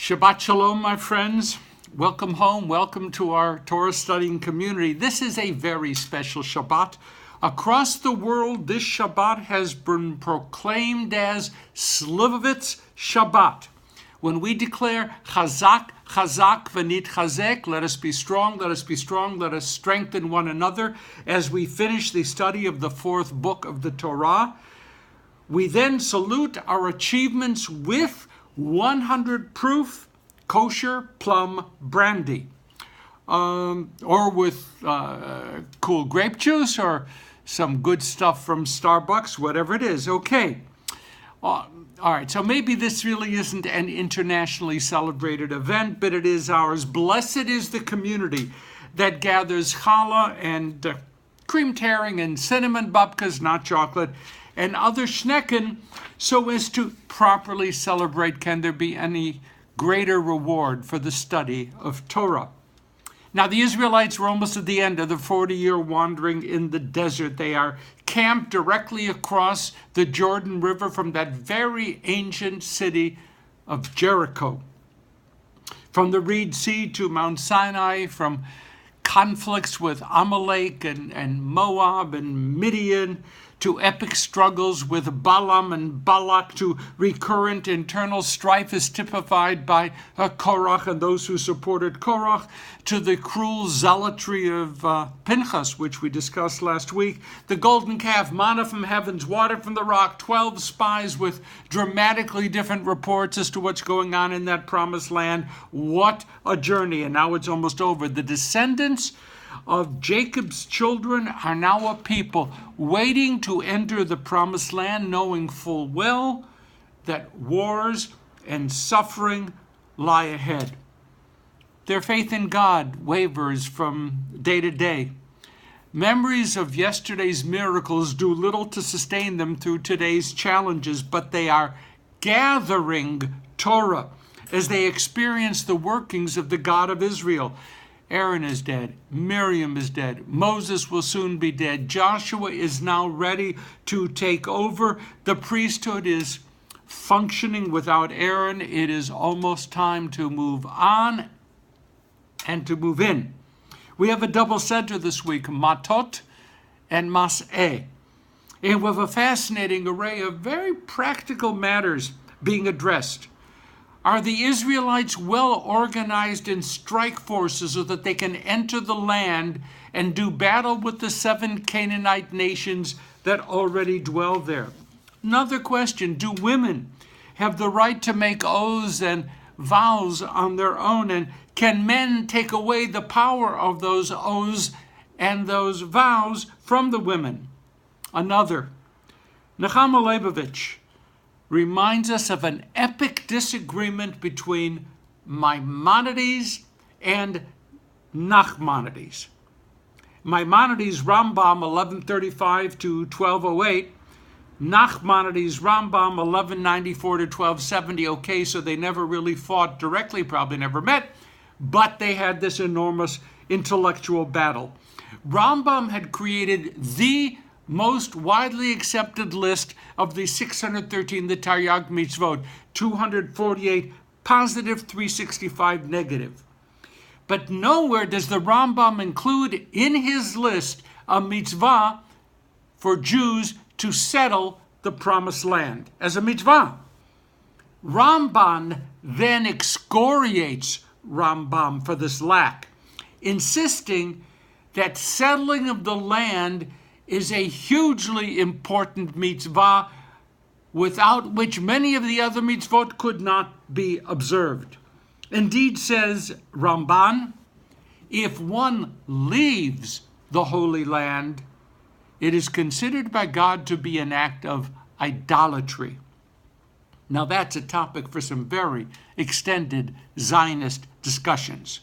Shabbat Shalom, my friends. Welcome home. Welcome to our Torah studying community. This is a very special Shabbat. Across the world, this Shabbat has been proclaimed as Slivovitz Shabbat. When we declare Chazak, Chazak, V'nit Chazek, let us be strong, let us be strong, let us strengthen one another as we finish the study of the fourth book of the Torah, we then salute our achievements with 100 proof kosher plum brandy, or with cool grape juice or some good stuff from Starbucks, whatever it is. Okay. All right, so maybe this really isn't an internationally celebrated event, but it is ours. Blessed is the community that gathers challah and cream tearing and cinnamon babkas, not chocolate, and other schnecken, so as to properly celebrate. Can there be any greater reward for the study of Torah? Now, the Israelites were almost at the end of the 40-year wandering in the desert. They are camped directly across the Jordan River from that very ancient city of Jericho. From the Reed Sea to Mount Sinai, from conflicts with Amalek and Moab and Midian, to epic struggles with Balaam and Balak, to recurrent internal strife as typified by Korach and those who supported Korach, to the cruel zealotry of Pinchas, which we discussed last week, the golden calf, manna from heavens, water from the rock, 12 spies with dramatically different reports as to what's going on in that promised land. What a journey, and now it's almost over. The descendants of Jacob's children are now a people waiting to enter the promised land, knowing full well that wars and suffering lie ahead. Their faith in God wavers from day to day. Memories of yesterday's miracles do little to sustain them through today's challenges, but they are gathering Torah as they experience the workings of the God of Israel. Aaron is dead. Miriam is dead. Moses will soon be dead. Joshua is now ready to take over. The priesthood is functioning without Aaron. It is almost time to move on and to move in. We have a double center this week, Matot and Mas'eh. And with a fascinating array of very practical matters being addressed. Are the Israelites well organized in strike forces so that they can enter the land and do battle with the 7 Canaanite nations that already dwell there? Another question, do women have the right to make oaths and vows on their own? And can men take away the power of those oaths and those vows from the women? Another, Nechama Leibovich reminds us of an epic disagreement between Maimonides and Nachmanides. Maimonides Rambam 1135 to 1208, Nachmanides Rambam 1194 to 1270. Okay, so they never really fought directly, probably never met, but they had this enormous intellectual battle. Rambam had created the most widely accepted list of the 613, the Taryag mitzvot, 248 positive, 365 negative. But nowhere does the Rambam include in his list a mitzvah for Jews to settle the promised land as a mitzvah. Ramban then excoriates Rambam for this lack, insisting that settling of the land is a hugely important mitzvah without which many of the other mitzvot could not be observed. Indeed, says Ramban, if one leaves the Holy Land, it is considered by God to be an act of idolatry. Now that's a topic for some very extended Zionist discussions.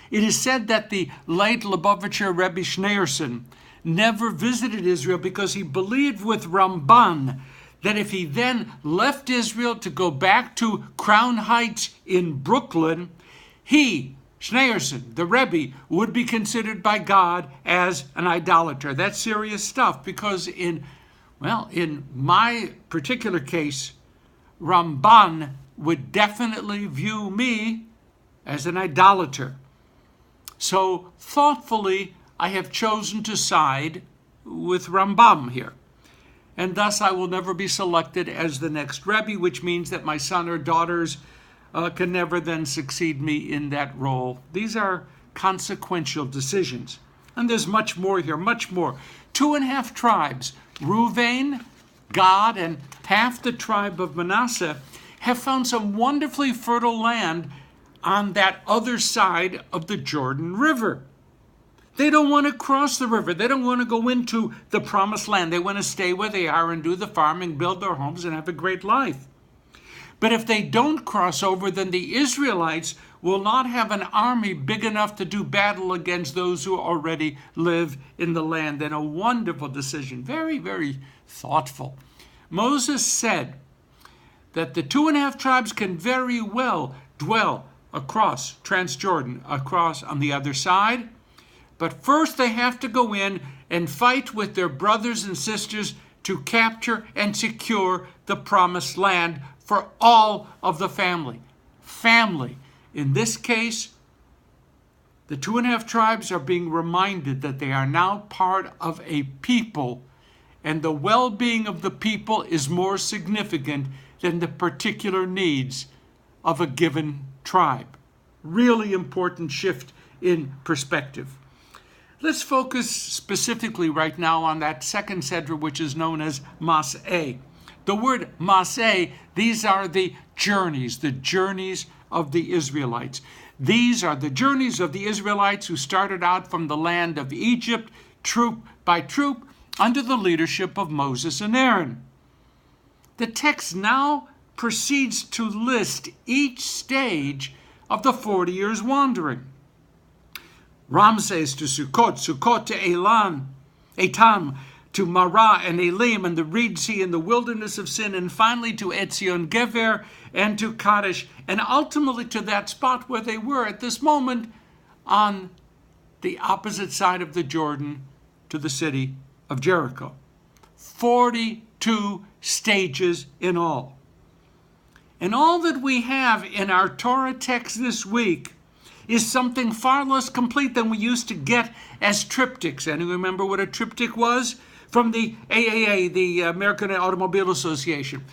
It is said that the late Lubavitcher Rebbe Schneerson never visited Israel because he believed with Ramban that if he then left Israel to go back to Crown Heights in Brooklyn, he, Schneerson, the Rebbe, would be considered by God as an idolater. That's serious stuff because in my particular case, Ramban would definitely view me as an idolater. So thoughtfully, I have chosen to side with Rambam here. And thus I will never be selected as the next Rebbe, which means that my son or daughters can never then succeed me in that role. These are consequential decisions. And there's much more here, much more. 2.5 tribes, Reuven, Gad, and half the tribe of Manasseh, have found some wonderfully fertile land on that other side of the Jordan River. They don't want to cross the river. They don't want to go into the promised land. They want to stay where they are and do the farming, build their homes, and have a great life. But if they don't cross over, then the Israelites will not have an army big enough to do battle against those who already live in the land. And a wonderful decision, very, very thoughtful. Moses said that the 2.5 tribes can very well dwell across Transjordan, across on the other side. But first they have to go in and fight with their brothers and sisters to capture and secure the promised land for all of the family. Family. In this case, the 2.5 tribes are being reminded that they are now part of a people, and the well-being of the people is more significant than the particular needs of a given tribe. Really important shift in perspective. Let's focus specifically right now on that second Sedra, which is known as Mas'eh. The word Mas'eh, these are the journeys of the Israelites. These are the journeys of the Israelites who started out from the land of Egypt, troop by troop, under the leadership of Moses and Aaron. The text now proceeds to list each stage of the 40 years wandering. Ramses to Sukkot, Sukkot to Etam, to Marah and Elim and the Reed Sea and the wilderness of Sin, and finally to Etzion Geber and to Kadesh, and ultimately to that spot where they were at this moment on the opposite side of the Jordan to the city of Jericho. 42 stages in all. And all that we have in our Torah text this week is something far less complete than we used to get as triptychs. And you remember what a triptych was? From the AAA, the American Automobile Association.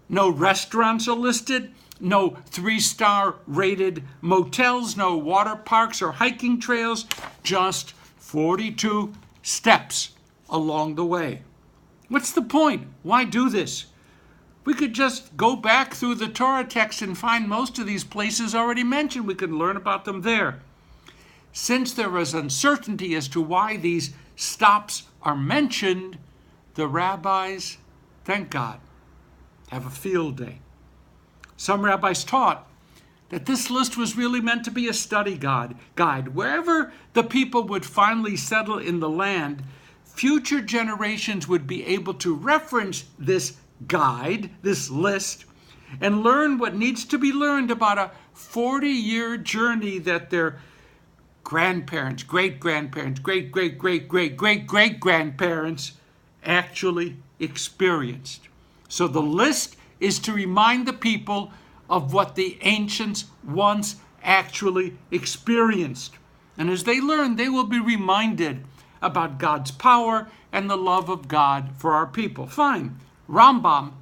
No restaurants are listed, no 3-star rated motels, no water parks or hiking trails, just 42 steps along the way. What's the point? Why do this? We could just go back through the Torah text and find most of these places already mentioned. We could learn about them there. Since there is uncertainty as to why these stops are mentioned, the rabbis, thank God, have a field day. Some rabbis taught that this list was really meant to be a study guide. Wherever the people would finally settle in the land, future generations would be able to reference this guide, this list, and learn what needs to be learned about a 40-year journey that their grandparents, great-grandparents, great-great-great-great-great-great-grandparents actually experienced. So the list is to remind the people of what the ancients once actually experienced. And as they learn, they will be reminded about God's power and the love of God for our people. Fine. Rambam,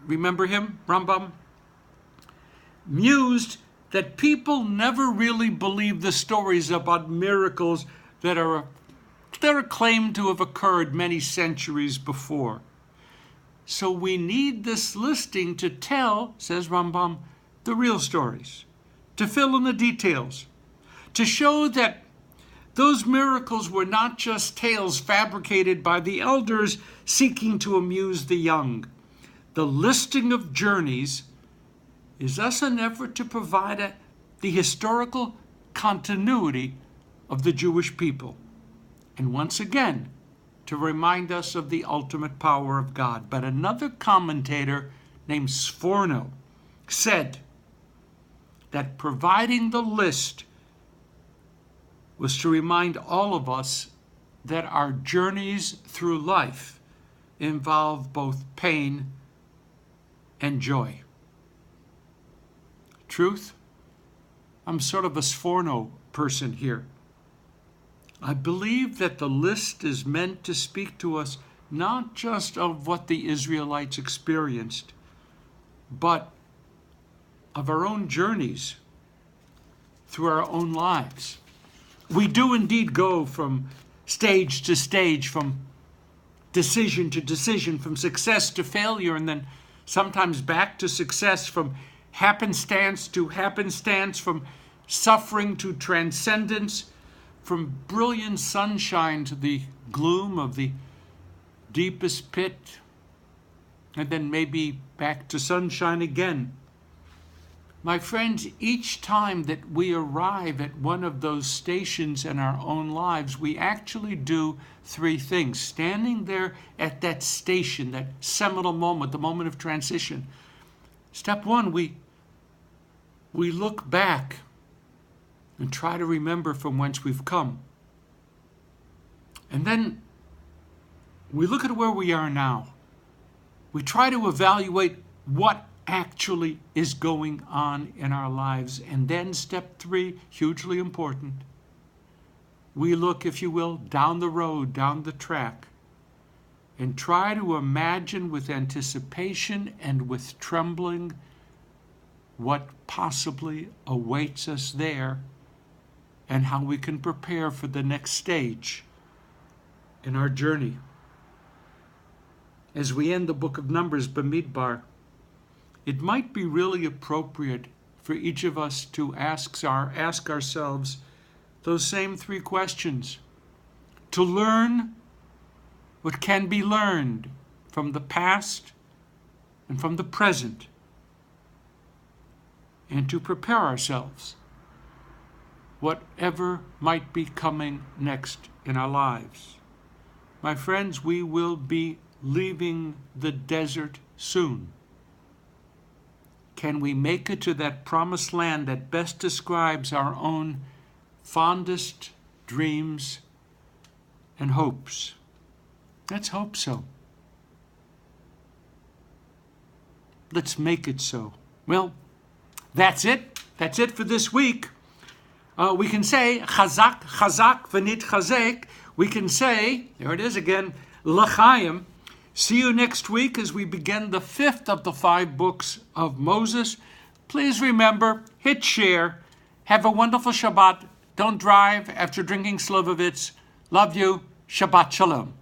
remember him, Rambam, mused that people never really believe the stories about miracles that are claimed to have occurred many centuries before. So we need this listing to tell, says Rambam, the real stories, to fill in the details, to show that those miracles were not just tales fabricated by the elders seeking to amuse the young. The listing of journeys is thus an effort to provide the historical continuity of the Jewish people. And once again, to remind us of the ultimate power of God. But another commentator named Sforno said that providing the list was to remind all of us that our journeys through life involve both pain and joy. Truth? I'm sort of a Sforno person here. I believe that the list is meant to speak to us not just of what the Israelites experienced, but of our own journeys through our own lives. We do indeed go from stage to stage, from decision to decision, from success to failure, and then sometimes back to success, from happenstance to happenstance, from suffering to transcendence, from brilliant sunshine to the gloom of the deepest pit, and then maybe back to sunshine again. My friends, each time that we arrive at one of those stations in our own lives, we actually do three things. Standing there at that station, that seminal moment, the moment of transition. Step one, we look back and try to remember from whence we've come. And then we look at where we are now. We try to evaluate what actually is going on in our lives. And then step three, hugely important, we look, if you will, down the road, down the track, and try to imagine with anticipation and with trembling what possibly awaits us there and how we can prepare for the next stage in our journey. As we end the book of Numbers, Bamidbar, it might be really appropriate for each of us to ask ourselves those same three questions. To learn what can be learned from the past and from the present, and to prepare ourselves whatever might be coming next in our lives. My friends, we will be leaving the desert soon. Can we make it to that promised land that best describes our own fondest dreams and hopes? Let's hope so. Let's make it so. Well, that's it. That's it for this week. We can say, chazak, chazak, v'nit chazek. We can say, there it is again, l'chaim. See you next week as we begin the fifth of the 5 books of Moses. Please remember, hit share. Have a wonderful Shabbat. Don't drive after drinking Slivovitz. Love you. Shabbat Shalom.